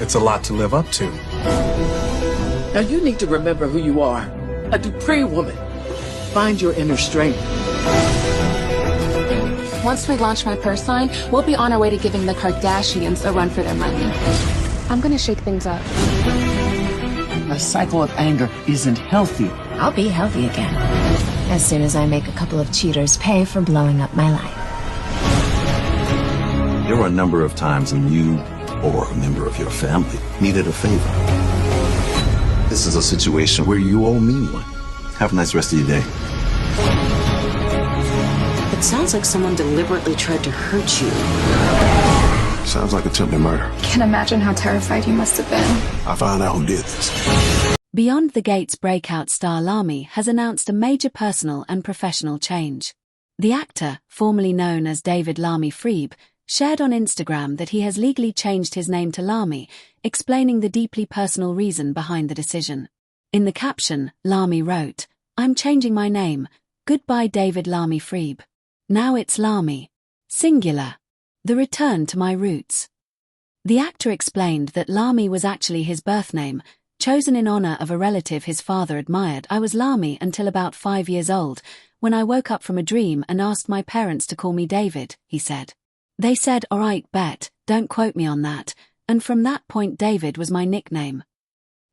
It's a lot to live up to. Now you need to remember who you are. A Dupree woman. Find your inner strength. Once we launch my purse line, we'll be on our way to giving the Kardashians a run for their money. I'm gonna shake things up. A cycle of anger isn't healthy. I'll be healthy again. As soon as I make a couple of cheaters pay for blowing up my life. There were a number of times when you or a member of your family needed a favor. This is a situation where you owe me one. Have a nice rest of your day. It sounds like someone deliberately tried to hurt you. Sounds like attempted murder. Can't imagine how terrified you must have been. I found out who did this. Beyond the Gates breakout star Lamy has announced a major personal and professional change. The actor, formerly known as David Lamy Freeb, shared on Instagram that he has legally changed his name to Lamy, explaining the deeply personal reason behind the decision. In the caption, Lamy wrote, "I'm changing my name. Goodbye David Lamy Freeb. Now it's Lamy. Singular. The return to my roots." The actor explained that Lamy was actually his birth name, chosen in honor of a relative his father admired. "I was Lamy until about 5 years old, when I woke up from a dream and asked my parents to call me David," he said. "They said, 'All right, bet, don't quote me on that,' and from that point David was my nickname."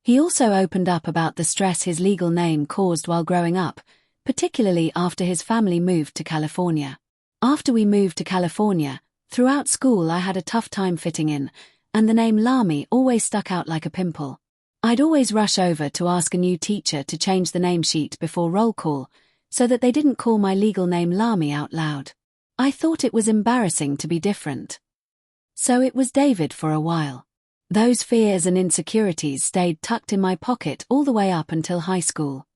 He also opened up about the stress his legal name caused while growing up, particularly after his family moved to California. "After we moved to California, throughout school I had a tough time fitting in, and the name Lamy always stuck out like a pimple. I'd always rush over to ask a new teacher to change the name sheet before roll call, so that they didn't call my legal name Lamy out loud. I thought it was embarrassing to be different. So it was David for a while. Those fears and insecurities stayed tucked in my pocket all the way up until high school.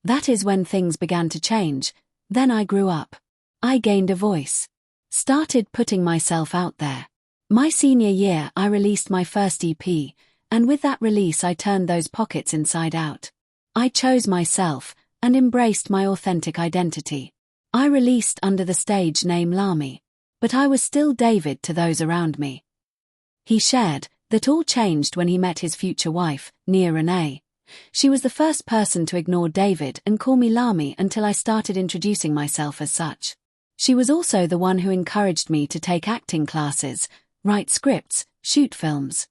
That is when things began to change. Then I grew up. I gained a voice. Started putting myself out there. My senior year I released my first EP, and with that release I turned those pockets inside out. I chose myself, and embraced my authentic identity. I released under the stage name Lamy, but I was still David to those around me." He shared that all changed when he met his future wife, Nia Renee. "She was the first person to ignore David and call me Lamy until I started introducing myself as such. She was also the one who encouraged me to take acting classes, write scripts, shoot films."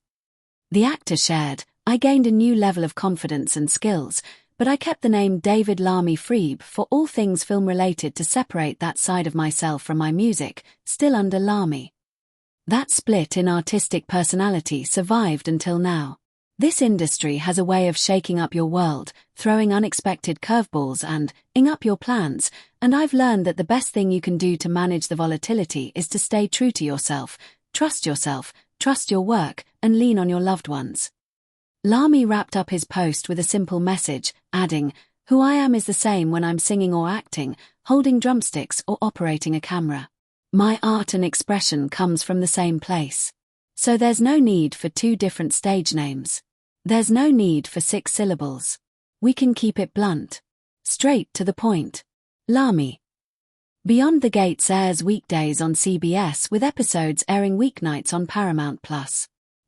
The actor shared, "I gained a new level of confidence and skills, but I kept the name David Lamy Freeb for all things film-related to separate that side of myself from my music, still under Lamy." That split in artistic personality survived until now. This industry has a way of shaking up your world, throwing unexpected curveballs and ing up your plans, and I've learned that the best thing you can do to manage the volatility is to stay true to yourself, trust your work, and lean on your loved ones. Lamy wrapped up his post with a simple message, adding, "Who I am is the same when I'm singing or acting, holding drumsticks or operating a camera. My art and expression comes from the same place. So there's no need for 2 different stage names. There's no need for 6 syllables. We can keep it blunt. Straight to the point. Lamy." Beyond the Gates airs weekdays on CBS with episodes airing weeknights on Paramount+.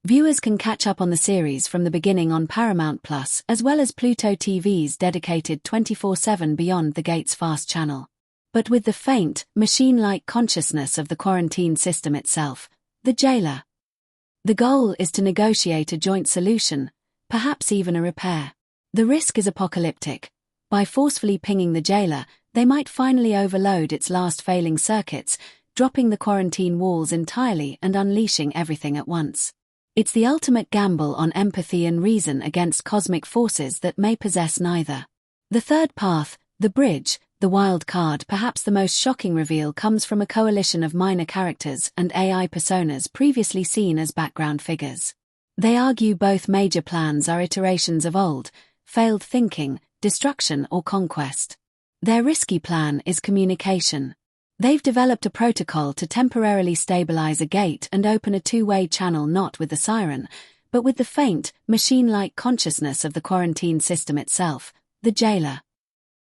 Viewers can catch up on the series from the beginning on Paramount+, as well as Pluto TV's dedicated 24/7 Beyond the Gates FAST channel. But with the faint, machine-like consciousness of the quarantine system itself, the jailer. The goal is to negotiate a joint solution, perhaps even a repair. The risk is apocalyptic. By forcefully pinging the jailer, they might finally overload its last failing circuits, dropping the quarantine walls entirely and unleashing everything at once. It's the ultimate gamble on empathy and reason against cosmic forces that may possess neither. The third path, the bridge, the wild card, perhaps the most shocking reveal, comes from a coalition of minor characters and AI personas previously seen as background figures. They argue both major plans are iterations of old, failed thinking, destruction or conquest. Their risky plan is communication. They've developed a protocol to temporarily stabilize a gate and open a 2-way channel, not with the siren, but with the faint, machine-like consciousness of the quarantine system itself, the jailer.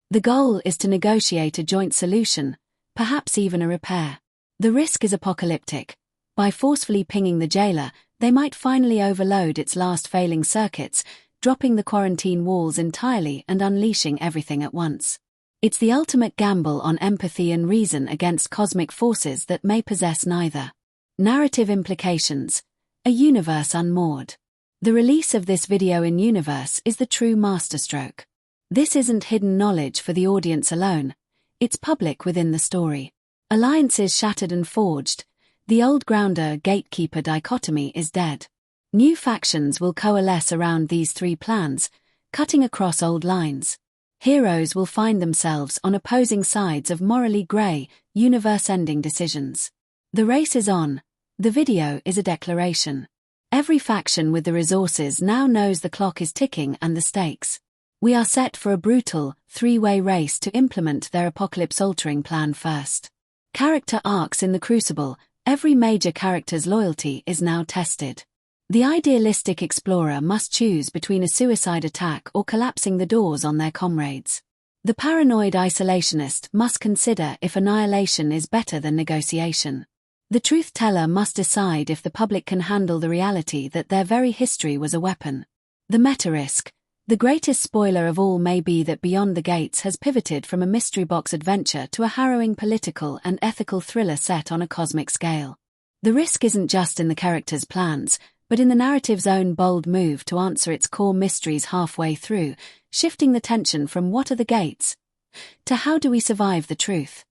The goal is to negotiate a joint solution, perhaps even a repair. The risk is apocalyptic. By forcefully pinging the jailer, They might finally overload its last failing circuits, dropping the quarantine walls entirely and unleashing everything at once. It's the ultimate gamble on empathy and reason against cosmic forces that may possess neither. Narrative implications. A universe unmoored. The release of this video in universe is the true masterstroke. This isn't hidden knowledge for the audience alone, it's public within the story. Alliances shattered and forged, the old grounder-gatekeeper dichotomy is dead. New factions will coalesce around these three plans, cutting across old lines. Heroes will find themselves on opposing sides of morally grey, universe-ending decisions. The race is on. The video is a declaration. Every faction with the resources now knows the clock is ticking and the stakes. We are set for a brutal, three-way race to implement their apocalypse-altering plan first. Character arcs in the Crucible. Every major character's loyalty is now tested. The idealistic explorer must choose between a suicide attack or collapsing the doors on their comrades. The paranoid isolationist must consider if annihilation is better than negotiation. The truth-teller must decide if the public can handle the reality that their very history was a weapon. The meta-risk. The greatest spoiler of all may be that Beyond the Gates has pivoted from a mystery box adventure to a harrowing political and ethical thriller set on a cosmic scale. The risk isn't just in the characters' plans, but in the narrative's own bold move to answer its core mysteries halfway through, shifting the tension from what are the gates to how do we survive the truth.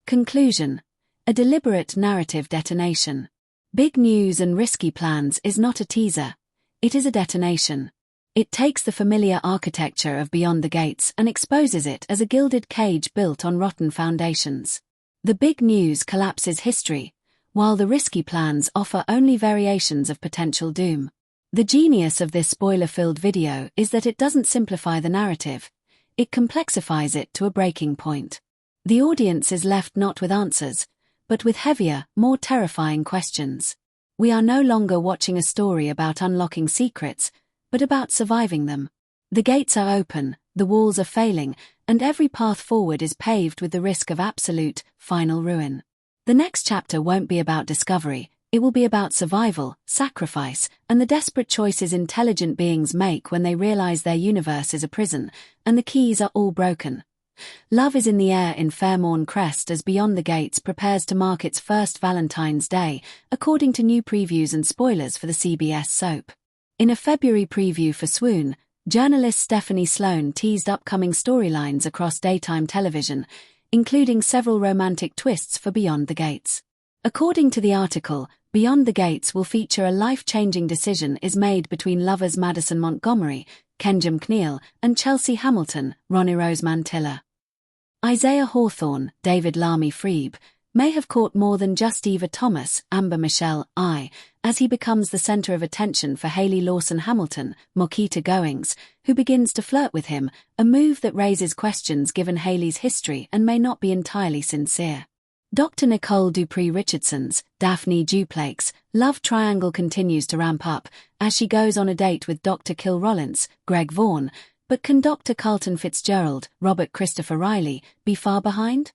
Conclusion. A deliberate narrative detonation. Big news and risky plans is not a teaser, it is a detonation. It takes the familiar architecture of Beyond the Gates and exposes it as a gilded cage built on rotten foundations. The big news collapses history, while the risky plans offer only variations of potential doom. The genius of this spoiler-filled video is that it doesn't simplify the narrative, it complexifies it to a breaking point. The audience is left not with answers, but with heavier, more terrifying questions. We are no longer watching a story about unlocking secrets, but about surviving them. The gates are open, the walls are failing, and every path forward is paved with the risk of absolute, final ruin. The next chapter won't be about discovery, it will be about survival, sacrifice, and the desperate choices intelligent beings make when they realize their universe is a prison, and the keys are all broken. Love is in the air in Fairmont Crest as Beyond the Gates prepares to mark its first Valentine's Day, according to new previews and spoilers for the CBS soap. In a February preview for Swoon, journalist Stephanie Sloan teased upcoming storylines across daytime television, including several romantic twists for Beyond the Gates. According to the article, Beyond the Gates will feature a life-changing decision is made between lovers Madison Montgomery, Kenjam Kneel, and Chelsea Hamilton, Ronnie Rose Mantilla. Isaiah Hawthorne, David Lamy Freeb, may have caught more than just Eva Thomas, Amber Michelle I, as he becomes the center of attention for Haley Lawson Hamilton, Mokita Goings, who begins to flirt with him, a move that raises questions given Haley's history and may not be entirely sincere. Dr. Nicole Dupree Richardson's, Daphnee Duplaix, love triangle continues to ramp up, as she goes on a date with Dr. Kill Rollins, Greg Vaughan, but can Dr. Carlton Fitzgerald, Robert Christopher Riley, be far behind?